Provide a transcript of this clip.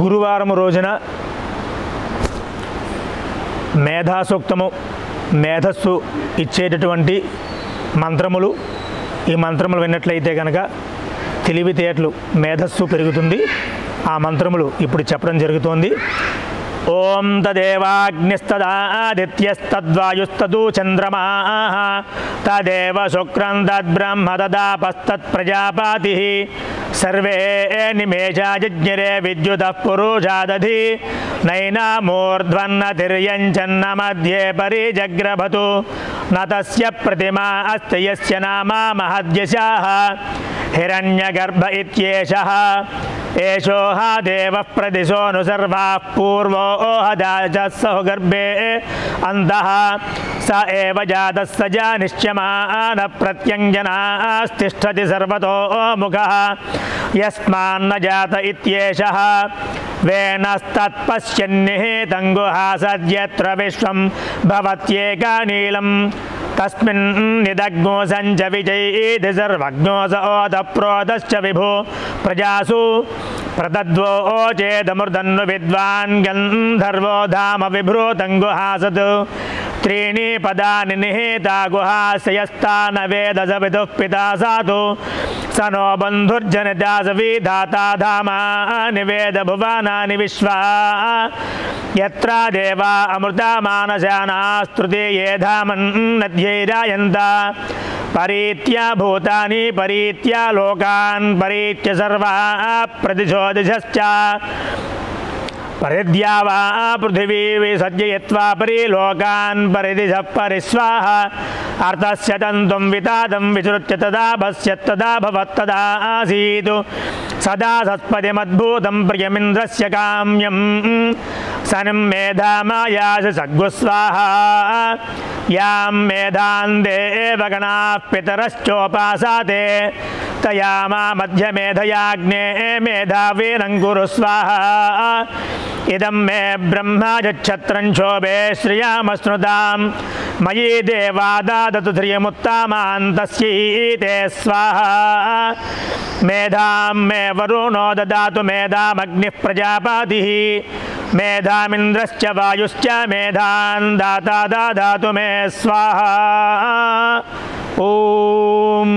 గురువారం రోజున మేధాసూక్తము మేధస్సు ఇచ్చేటటువంటి మంత్రములు, ఈ మంత్రములు విన్నట్లయితే కనుక తెలివితేటలు మేధస్సు పెరుగుతుంది. ఆ మంత్రములు ఇప్పుడు చెప్పడం జరుగుతోంది. ఓం తదేవాగ్నిస్తదాదిత్యస్తద్వాయుస్తదూ చంద్రమాః తదేవ శుక్రం తద్బ్రహ్మ తదాపస్తత్ ప్రజాపతిః సర్వే నిమేషాజజ్ఞరే విద్యుతః పురుషాదధి నైనామూర్ధ్వన్నతిర్యంచన్న మధ్యే పరిజగ్రభతు నతస్య ప్రతిమా అస్తి యస్య నామా మహద్యశాః హిరణ్యగర్భ ఇత్యేషః ఏషోహ దేవః ప్రదిశోను సర్వాః పూర్వో హదాజస్సహ గర్భే అంతః స ఏవ జాతస్స జానిష్యమాన ప్రత్యంజనాస్తిష్ఠతి సర్వతో ముఖః యస్మాన్న జాత ఇత్యేషః వేనస్తత్పశ్యన్నిహితం గుహాసద్యత్ర విశ్వం భవత్యేకానీలం తస్మిన్ నిదగ్నో సంచ విజయీతి సర్వజ్ఞో స ఓతప్రోతశ్చ విభో ప్రజాసు ప్రతద్వోచేదమృతన్ను విద్వాన్ గంధర్వో ధామ విభ్రూతం గుహాసత్ త్రీణి పదాని నిహితా గుహాశయస్థాన వేద స విదుః పితా సాతు స నో బంధుర్జనితా స విధాతా ధామాని వేద భువనాని విశ్వా యత్ర దేవా అమృతా మానసానాస్తృతే ఏ ధామన్నధ్యైరాయంత పరీత్య భూతాని పరీత్య లోకాన్ పరీత్య సర్వా ప్రదిశో దిశశ్చ పరిద్యావా పృథివీ విసర్జయత్వా పరిలోకాన్ పరిదిశ పరిస్వాహ అర్థస్య తంతుం వితాదం విసృత్య తదా భస్యత్ తదా భవత్తదా ఆసీతు సదా సత్పదిమద్భూతం ప్రియమింద్రస్య కామ్యం సనం మేధామాయాస సద్గుస్వాహ యాం మేధాన్ దేవగణాః పితరశ్చోపాసాతే తయామా మధ్యమేధయాగ్నే మేధావీనం కురు స్వాహా ఇదం మే బ్రహ్మాజక్షత్రం శోభే శ్రియామశ్నుతాం మయీ దేవా దాదతు శ్రియముత్తామాన్ తస్యైతే స్వాహా మేధాం మే వరుణో దదాతు మేధామగ్నిః ప్రజాపతిః మేధామింద్రశ్చ వాయుశ్చ మేధాన్ దాతా దదాతు మే స్వాహా. ఓం